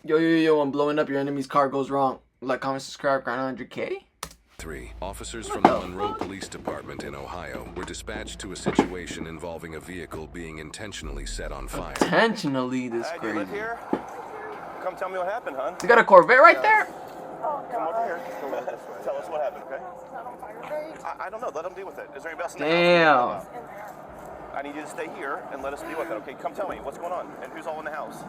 Yo, I'm blowing up. Your enemy's car goes wrong. Like, comment, subscribe, grind 100K? 3. Officers from the Monroe Police Department in Ohio were dispatched to a situation involving a vehicle being intentionally set on fire. Intentionally, this Hey, do crazy. you live here? Come tell me what happened, hon. You got a Corvette right there? Come over here. Tell us what happened, okay? I don't know. Let them deal with it. Is there anybody else in the house? Damn. I need you to stay here and let us deal with it, okay? Come tell me what's going on and who's all in the house.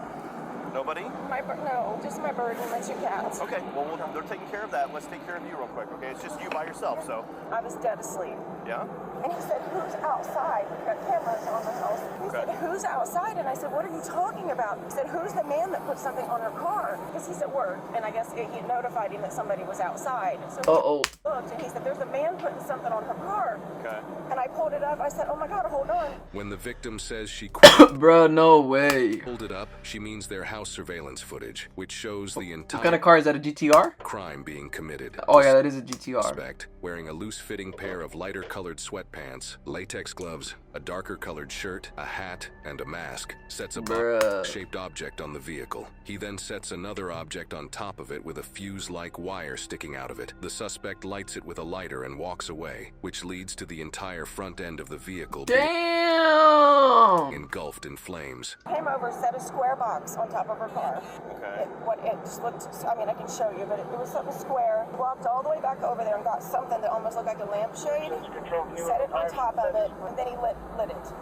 Nobody? No, just my bird and my 2 cats. Okay, well, they're taking care of that. Let's take care of you real quick, okay? It's just you by yourself, so. I was dead asleep. Yeah? And he said, who's outside? We've got cameras on the house. He said, who's outside? And I said, what are you talking about? He said, who's the man that put something on her car? Because he's at work, and I guess it notified him that somebody was outside. So he looked, and he said, there's a man putting something on her car. Okay. And I pulled it up. I said, oh my God, hold on. When the victim says she Bro, no way. pulled it up, she means their house surveillance footage, which shows the entire What kind of car is that? A GTR? crime being committed. Oh yeah, that is a GTR. Suspect, wearing a loose-fitting pair of lighter-colored sweatpants, latex gloves, a darker-colored shirt, a hat, and a mask, sets a box-shaped object on the vehicle. He then sets another object on top of it with a fuse-like wire sticking out of it. The suspect lights it with a lighter and walks away, which leads to the entire front end of the vehicle being engulfed in flames. Came over, set a square box on top of her car. Okay. It just looked, I mean, I can show you, but it was something square. Walked all the way back over there and got something that almost looked like a lampshade. Set it on top of it, and then he lit it.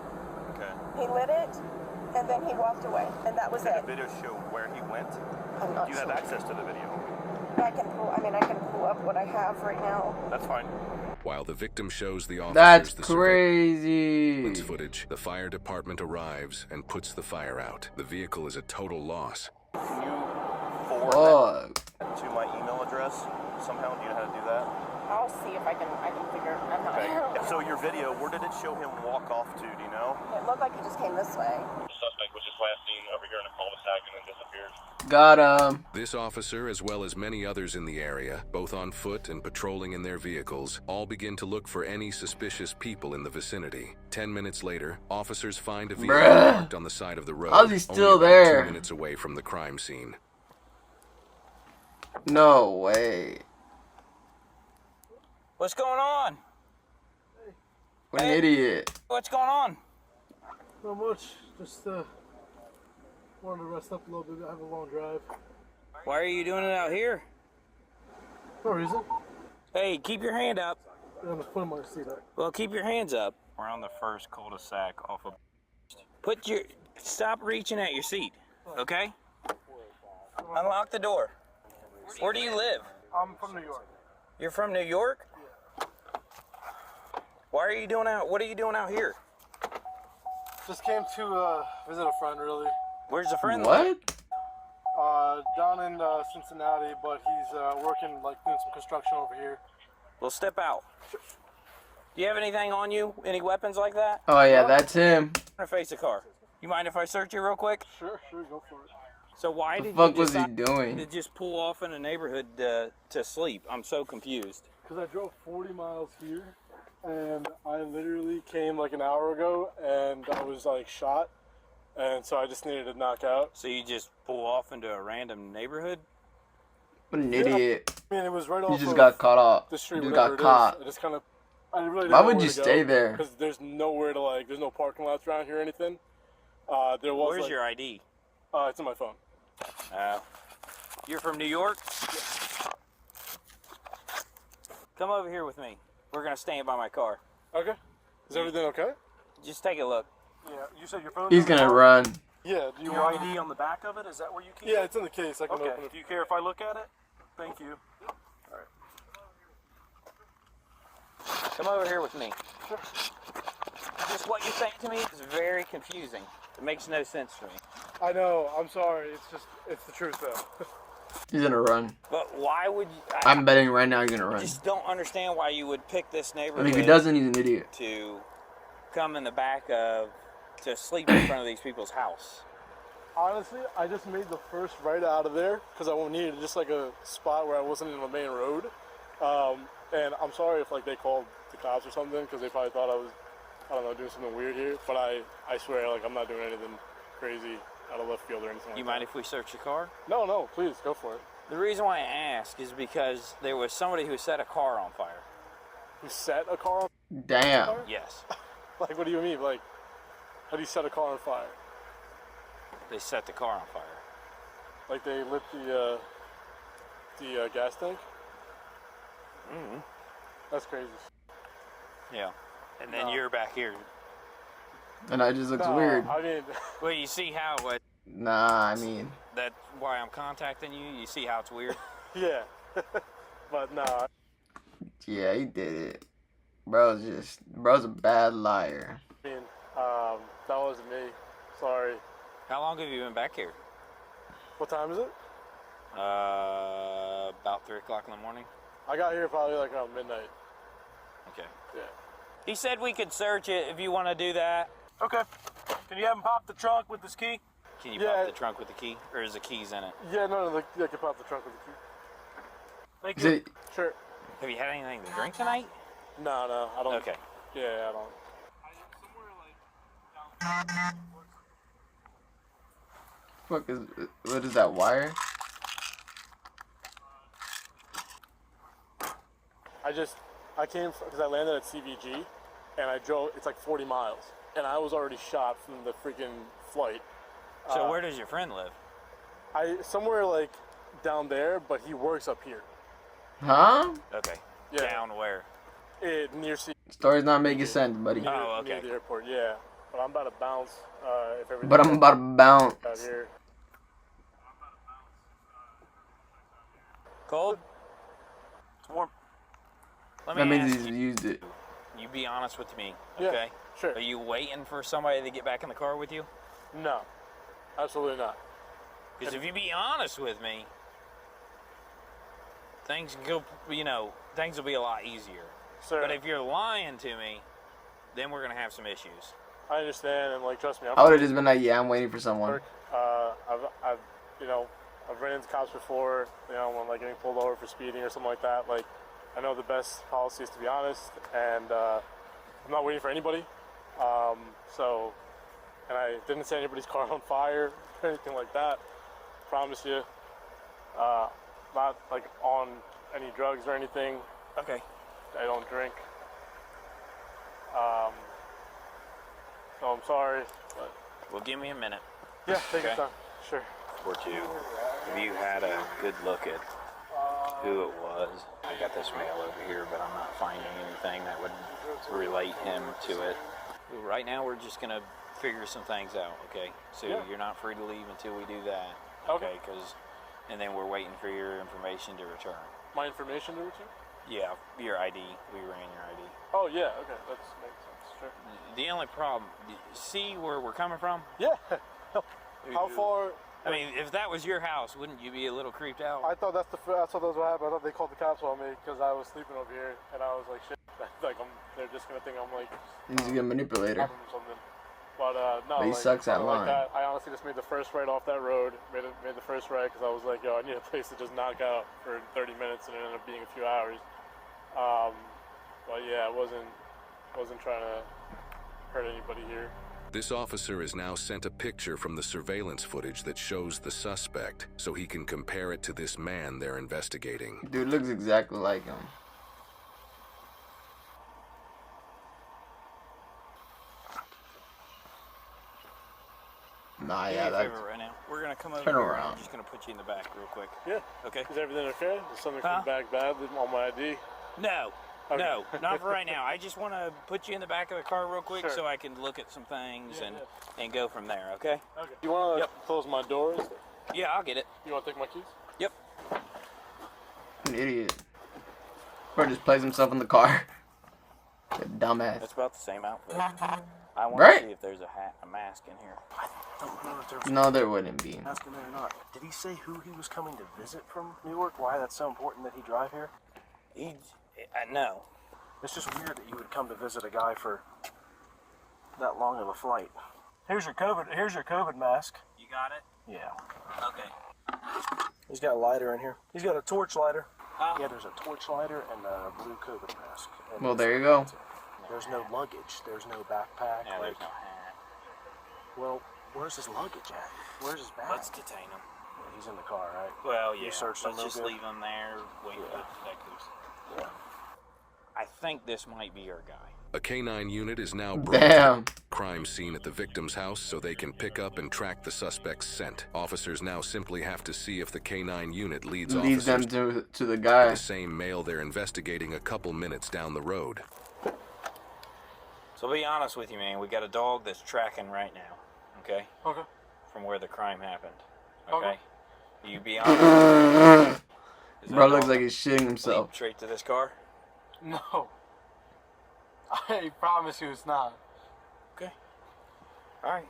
Okay. He lit it, and then he walked away, and that was Did it. the video show where he went? I'm not Do you sure. have access to the video? I can pull up what I have right now. That's fine. While the victim shows the officers That's the crazy. surveillance footage, the fire department arrives and puts the fire out. The vehicle is a total loss. Can you forward Fuck. that to my email address somehow? Do you know how to do that? I'll see if I can figure. I'm not. Okay. So your video, where did it show him walk off to? Do you know? It looked like he just came this way. The suspect was just last seen over here in a cul-de-sac and then disappeared. Got him. This officer, as well as many others in the area, both on foot and patrolling in their vehicles, all begin to look for any suspicious people in the vicinity. 10 minutes later, officers find a vehicle parked on the side of the road. How's he still only about there? 2 minutes away from the crime scene. No way. What's going on? What an idiot. What's going on? Not much. Just wanted to rest up a little bit. I have a long drive. Why are you doing it out here? No reason. Hey, keep your hand up. I'm gonna put my seat up. Well, keep your hands up. We're on the first cul-de-sac off of... Stop reaching at your seat, okay? Unlock the door. Where do you live? I'm from New York. You're from New York? What are you doing out here? Just came to visit a friend, really. Where's the friend? What? Down in Cincinnati, but he's working, like, doing some construction over here. Well, step out. Do you have anything on you? Any weapons like that? Oh yeah, that's him. Or face the car. You mind if I search you real quick? Sure, go for it. So why The did fuck you was he decide doing? to just pull off in a neighborhood to sleep? I'm so confused. Because I drove 40 miles here, and I literally came like an hour ago, and I was, like, shot. And so I just needed to knock out. So you just pull off into a random neighborhood? What an idiot. I mean, it was right off You just of got caught up. the street. You just whatever got it caught. is. I just kind of, I really didn't Why know would where you to stay go, there? Because there's nowhere to, like, there's no parking lots around here or anything. There was, Where's like, your ID? it's in my phone. You're from New York? Come over here with me. We're gonna stand by my car. Okay. Is everything okay? Just take a look. Yeah. You said your phone. He's gonna run. Yeah. Do you Your want ID on the back of it? Is that where you keep Yeah, it? it's in the case. I can Okay. open it. Do you care if I look at it? Thank you. Come over here with me. Just what you think to me is very confusing. It makes no sense to me. I know. I'm sorry. It's the truth though. He's gonna run. But why would you? I'm betting right now he's gonna I run. just don't understand why you would pick this And neighborhood if he doesn't, he's an idiot. to come in the back of, to sleep in front of these people's house. Honestly, I just made the first right out of there because I needed just like a spot where I wasn't in the main road. And I'm sorry if like they called the cops or something because they probably thought I was, I don't know, doing something weird here. But I swear, like I'm not doing anything crazy. out of left field or anything. You mind if we search the car? No, no, please go for it. The reason why I ask is because there was somebody who set a car on fire. Who set a car on Damn. fire? Yes. Like, what do you mean? Like, how do you set a car on fire? They set the car on fire. Like they lit the gas tank? Mm-hmm. That's crazy. Yeah. And then you're back here. And that just looks No, weird. I mean, Well, you see how Nah, I mean, that's why I'm contacting you. You see how it's weird? yeah. But nah. yeah, he did it. Bro's a bad liar. I mean, that wasn't me. Sorry. How long have you been back here? What time is it? About 3 o'clock in the morning. I got here probably like around midnight. Okay. Yeah. He said we could search it if you want to do that. Okay. Can you have him pop the trunk with this key? Can you Yeah. pop the trunk with the key? Or is the keys in it? Yeah, no, I can pop the trunk with the key. Thank Is you. it, Sure. Have you had anything to drink tonight? No, I don't. Okay. Yeah, I don't. what is that wire? I came because I landed at CVG, and I drove. It's like 40 miles, and I was already shot from the freaking flight. So where does your friend live? Somewhere like down there, but he works up here. Huh? Okay. Yeah. Down where? Near C. Story's not making sense, buddy. Near, Oh, okay. Near the airport, yeah. But I'm about to bounce. If everything. But I'm about to bounce. out here. Cold? It's warm. Let me That means ask he's you. used it. You be honest with me, Yeah, okay? sure. Are you waiting for somebody to get back in the car with you? No, absolutely not. Because if you be honest with me, things go, things will be a lot easier. Sir, But if you're lying to me, then we're gonna have some issues. I understand, and like, trust me, I would have just been like, yeah, I'm waiting for someone. work. I've ran into cops before. When like getting pulled over for speeding or something like that. Like, I know the best policy is to be honest, and I'm not waiting for anybody. And I didn't set anybody's car on fire or anything like that. Promise you. Not like on any drugs or anything. Okay. I don't drink. So I'm sorry, but Well, give me a minute. yeah, take your Okay. time. Sure. Or two. Have you had a good look at who it was? I got this mail over here, but I'm not finding anything that would relate him to it. Right now, we're just gonna figure some things out, okay? So Yeah. you're not free to leave until we do that, Okay. and then we're waiting for your information to return. My information to return? Yeah, your ID. We ran your ID. Oh yeah, okay, that makes sense. Sure. The only problem, see where we're coming from? Yeah. How far? I mean, if that was your house, wouldn't you be a little creeped out? I thought that's what happened. I thought they called the cops on me because I was sleeping over here, and I was like, shit. Like they're just gonna think I'm like He's a good manipulator. robbing or something. But no, But he sucks at something lying. Like that. I honestly just made the first right off that road. Made the first right because I was like, yo, I need a place to just knock out for 30 minutes, and it ended up being a few hours. But yeah, I wasn't trying to hurt anybody here. This officer has now sent a picture from the surveillance footage that shows the suspect, so he can compare it to this man they're investigating. Dude looks exactly like him. Nah, Do me yeah, a that's... favor right now. We're gonna come over Turn here. around. I'm just gonna put you in the back real quick. Yeah. Okay. Is everything okay? Is something Huh? come back bad on my ID? No. Okay. No, not for right now. I just want to put you in the back of the car real quick Sure. so I can look at some things Yeah, and go from there, okay? Okay. You want to Yep. close my doors? Yeah, I'll get it. You want to take my keys? Yep. An idiot. Bro just plays himself in the car. That dumbass. That's about the same outfit. I want Right? to see if there's a mask in here. I don't know if there was No, there wouldn't be. a mask in there or not. Did he say who he was coming to visit from Newark? Why that's so important that he drive here? No. It's just weird that you would come to visit a guy for that long of a flight. Here's your COVID mask. You got it? Yeah. Okay. He's got a lighter in here. He's got a torch lighter. Huh? Yeah, there's a torch lighter and a blue COVID mask. And Well, there you go. there's no luggage. There's no backpack. Yeah, like, there's no hat. well, Where's his luggage at? Where's his bag? Let's detain him. He's in the car, right? Well, yeah. You searched him Let's just real good? leave him there, wait for the detectives. Yeah. I think this might be our guy. A canine unit is now brought Damn. to the crime scene at the victim's house so they can pick up and track the suspect's scent. Officers now simply have to see if the canine unit leads them officers to the to guy. the same male they're investigating a couple minutes down the road. So to be honest with you, man, we got a dog that's tracking right now, okay? Okay. From where the crime happened, okay? Okay. You be honest. Is that Bro looks dog like he's shitting himself. lead straight to this car? No. I promise you it's not. Okay. All right.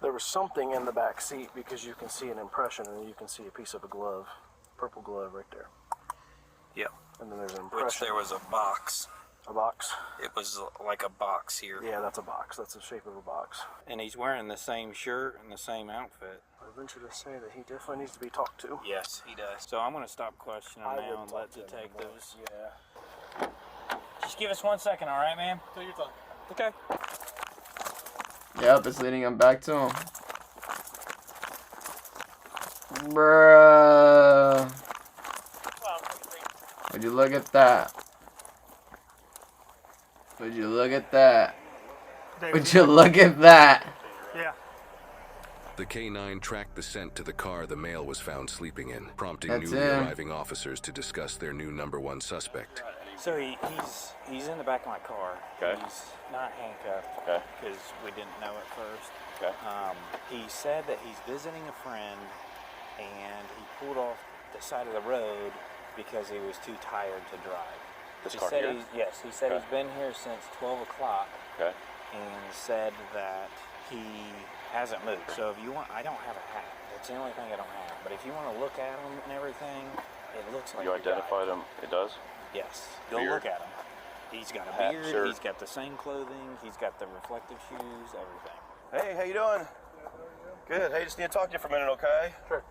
There was something in the back seat because you can see an impression and you can see a piece of a glove, purple glove right there. Yep. And then there's an Which impression. there was a box. A box? It was like a box here. Yeah, that's a box. That's the shape of a box. And he's wearing the same shirt and the same outfit. I venture to say that he definitely needs to be talked to. Yes, he does. So I'm going to stop questioning I now would and talk let to him detectives. more. Yeah. Just give us 1 second, all right, man? Take your time. Okay. Yep, it's leading him back to him. Bruh. Would you look at that? Would you look at that? Would you look at that? Yeah. The K9 tracked the scent to the car the male was found sleeping in, prompting That's newly him. arriving officers to discuss their new #1 suspect. So he's in the back of my car. Okay. He's not handcuffed. Okay. Because we didn't know at first. Okay. He said that he's visiting a friend, and he pulled off the side of the road because he was too tired to drive. This He car said here? yes, he said Okay. he's been here since 12 o'clock Okay. and said that he hasn't moved. So if you want, I don't have a hat. That's the only thing I don't have. But if you want to look at him and everything, it looks like You the guy. identified him. It does? Yes. Go Beard? look at him. He's got a Hat, beard. shirt. He's got the same clothing. He's got the reflective shoes. Everything. Hey, how you doing? Good. Hey, just need to talk to you for a minute, okay? Sure.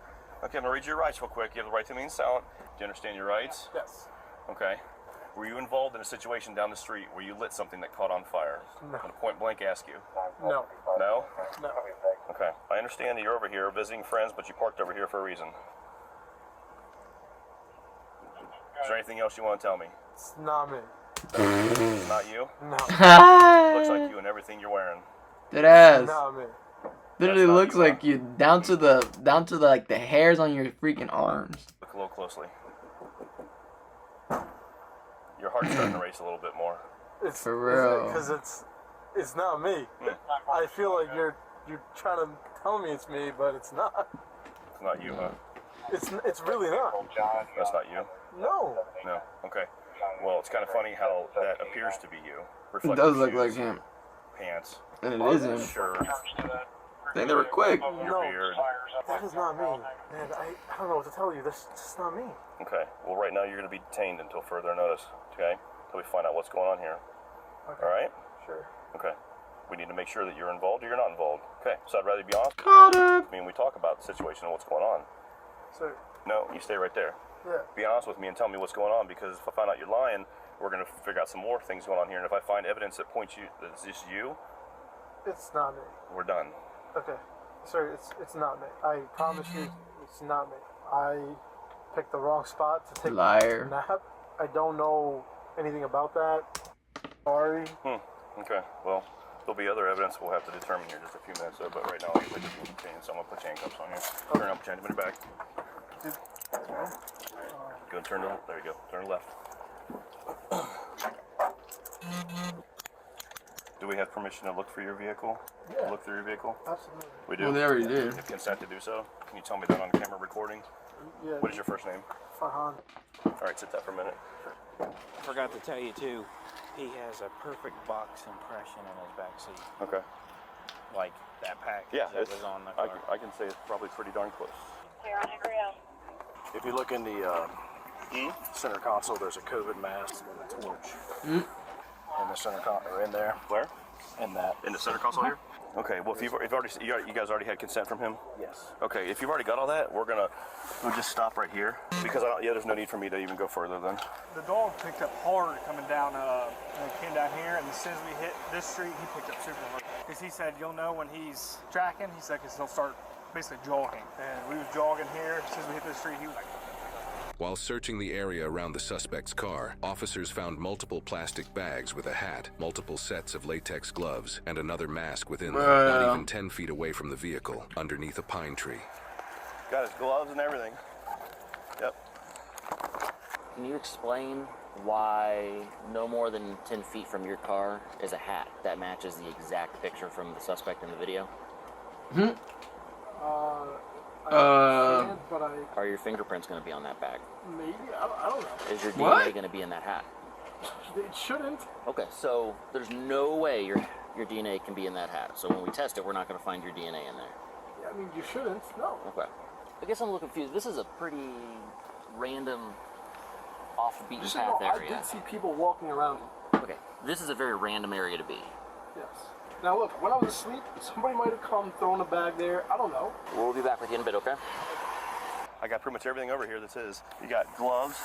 Okay, I'm gonna read your rights real quick. You have the right to remain silent. Do you understand your rights? Yes. Okay. Were you involved in a situation down the street where you lit something that caught on fire? No. I'm gonna point blank ask you. No. No? No. Okay. I understand that you're over here visiting friends, but you parked over here for a reason. Is there anything else you want to tell me? It's not me. It's not you? No. Looks like you and everything you're wearing. Dead ass. Not me. Literally That's not looks you, like you down to the like the hairs on your freaking arms. Look a little closely. Your heart's starting to race a little bit more. It's For real. Because it's not me. I feel like you're trying to tell me it's me, but it's not. It's not you, huh? It's really not. That's not you? No. No. Okay. Well, it's kind of funny how that appears to be you. It Reflective does look like shoes, him. Pants, And it is him. shirt, I think they were quick. your No. beard. That is not me. Man, I don't know what to tell you. That's just not me. Okay. Well, right now you're going to be detained until further notice. Okay. Until we find out what's going on here. Okay. All right. Sure. Okay. We need to make sure that you're involved or you're not involved. Okay. So I'd rather be honest. Caught him. I mean, we talk about the situation and what's going on. So, No, you stay right there. yeah. Be honest with me and tell me what's going on, because if I find out you're lying, we're going to figure out some more things going on here. And if I find evidence that points you that it's just you, It's not me. we're done. Okay. Sir, it's not me. I promise you, it's not me. I picked the wrong spot to take Liar. a nap. I don't know anything about that. Sorry. Okay. Well, there'll be other evidence we'll have to determine here in just a few minutes. So, but right now, I'll get you chains. So I'm going to put handcuffs on you. Turn up, change them in the back. Go and turn to there you go. Turn left. Do we have permission to look for your vehicle? Yeah. Look through your vehicle? Absolutely. We do. Well, they already did. You have consent to do so? Can you tell me that on camera recording? Yeah. What is your first name? Farhan. All right, sit that for a minute. I forgot to tell you too. He has a perfect box impression in his back seat, Okay. like that package Yeah, that it's, was on the car. I can say it's probably pretty darn close. Here on Mikereact. If you look in the center console, there's a COVID mask and a torch. In the center console, or in there. Where? in that. In the center console here? Okay, well, if you guys already had consent from him? Yes. Okay, if you've already got all that, we'll just stop right here because there's no need for me to even go further then. The dog picked up hard coming down, and came down here, and as soon as we hit this street, he picked up super hard. Because he said, you'll know when he's tracking, he said, because he'll start basically jogging. And we was jogging here, as soon as we hit this street, he was like... While searching the area around the suspect's car, officers found multiple plastic bags with a hat, multiple sets of latex gloves, and another mask within them, not even 10 feet away from the vehicle, underneath a pine tree. Got his gloves and everything. Yep. Can you explain why no more than 10 feet from your car is a hat that matches the exact picture from the suspect in the video? Are your fingerprints going to be on that bag? Maybe, I don't know. Is your DNA going to be in that hat? It shouldn't. Okay, so there's no way your DNA can be in that hat. So when we test it, we're not going to find your DNA in there. Yeah, I mean, you shouldn't, no. Okay. I guess I'm a little confused. This is a pretty random, off the beaten path area. I did see people walking around. Okay, this is a very random area to be. Yes. Now look, when I was asleep, somebody might have come, thrown a bag there. I don't know. We'll be back with you in a bit, okay? I got pretty much everything over here that's his. You got gloves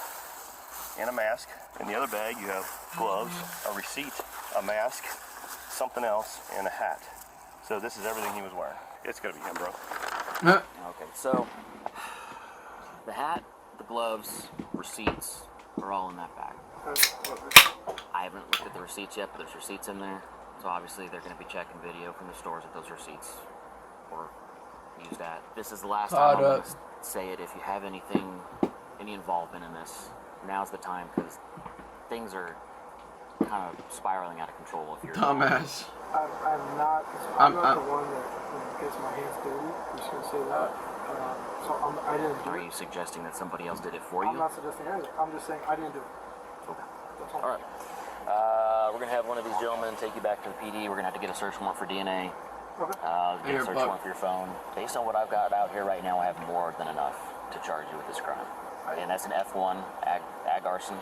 and a mask. In the other bag, you have gloves, a receipt, a mask, something else, and a hat. So this is everything he was wearing. It's gonna be him, bro. Okay, so the hat, the gloves, receipts are all in that bag. I haven't looked at the receipts yet, but there's receipts in there. So obviously they're going to be checking video from the stores that those receipts were used at. This is the last time I'm going to say it. If you have any involvement in this, now's the time, because things are kind of spiraling out of control. If you're dumbass. I'm not the one that gets my hands dirty. I'm just going to say that. I didn't do it. Are you suggesting that somebody else did it for you? I'm not suggesting anything. I'm just saying I didn't do it. Okay. All right. We're going to have one of these gentlemen take you back to the PD. We're going to have to get a search warrant for DNA. Okay. Get a search warrant for your phone. Based on what I've got out here right now, I have more than enough to charge you with this crime. And that's an F1 ag arson.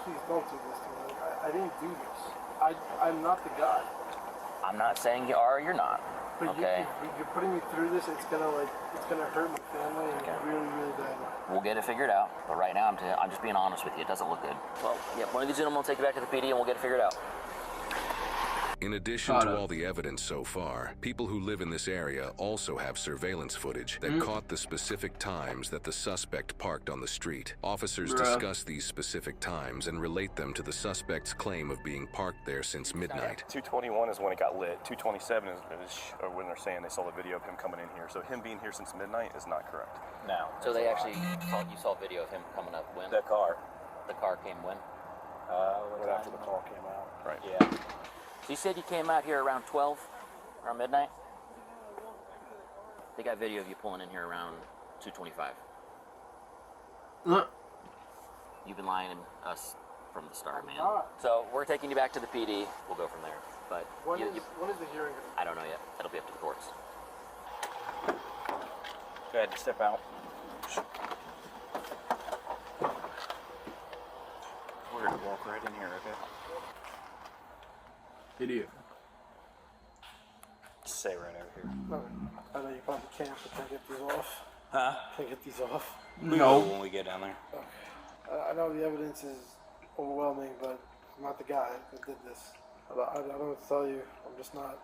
Please don't do this to me. I didn't do this. I'm not the guy. I'm not saying you are or you're not. But Okay. You're putting me through this. It's gonna hurt my family in a really, really bad way. We'll get it figured out. But right now, I'm just being honest with you. It doesn't look good. Well, yeah, one of these gentlemen will take you back to the PD and we'll get it figured out. In addition to all the evidence so far, people who live in this area also have surveillance footage that caught the specific times that the suspect parked on the street. Officers discuss these specific times and relate them to the suspect's claim of being parked there since midnight. 221 is when it got lit. 227 is when they're saying they saw the video of him coming in here. So him being here since midnight is not correct. No. So they actually you saw video of him coming up when? The car. The car came when? Right after the call came out. Right. Yeah. So you said you came out here around 12, around midnight? They got video of you pulling in here around 2:25. You've been lying to us from the start, man. So we're taking you back to the PD. We'll go from there. But when is the hearing? I don't know yet. That'll be up to the courts. Go ahead, step out. We're gonna walk right in here, okay? Idiot. Stay right over here. I know you probably can't, but can I get these off? Huh? Can I get these off? We will when we get down there. Okay. I know the evidence is overwhelming, but I'm not the guy that did this. I don't know what to tell you. I'm just not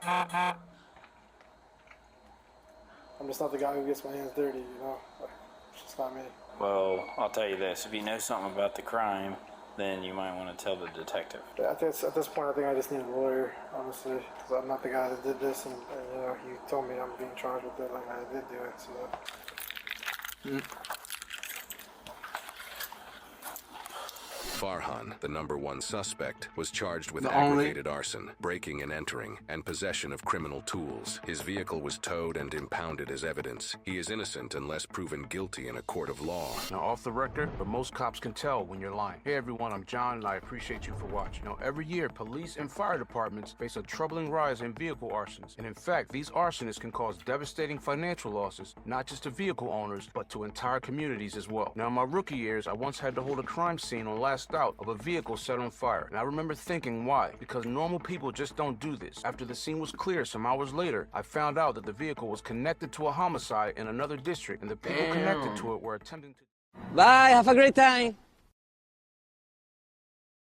the guy who gets my hands dirty, you know? Like, it's just not me. Well, I'll tell you this. If you know something about the crime, then you might want to tell the detective. Yeah, at this point, I think I just need a lawyer, honestly, because I'm not the guy that did this, and you know, you told me I'm being charged with it, like I did do it, so. Farhan, the #1 suspect, was charged with aggravated arson, breaking and entering, and possession of criminal tools. His vehicle was towed and impounded as evidence. He is innocent unless proven guilty in a court of law. Now, off the record, but most cops can tell when you're lying. Hey everyone, I'm John, and I appreciate you for watching. Now, every year, police and fire departments face a troubling rise in vehicle arsons. And in fact, these arsonists can cause devastating financial losses, not just to vehicle owners, but to entire communities as well. Now, in my rookie years, I once had to hold a crime scene on last passed out of a vehicle set on fire. And I remember thinking, why? Because normal people just don't do this. After the scene was clear some hours later, I found out that the vehicle was connected to a homicide in another district, and the people connected to it were attempting to... Bye, have a great time.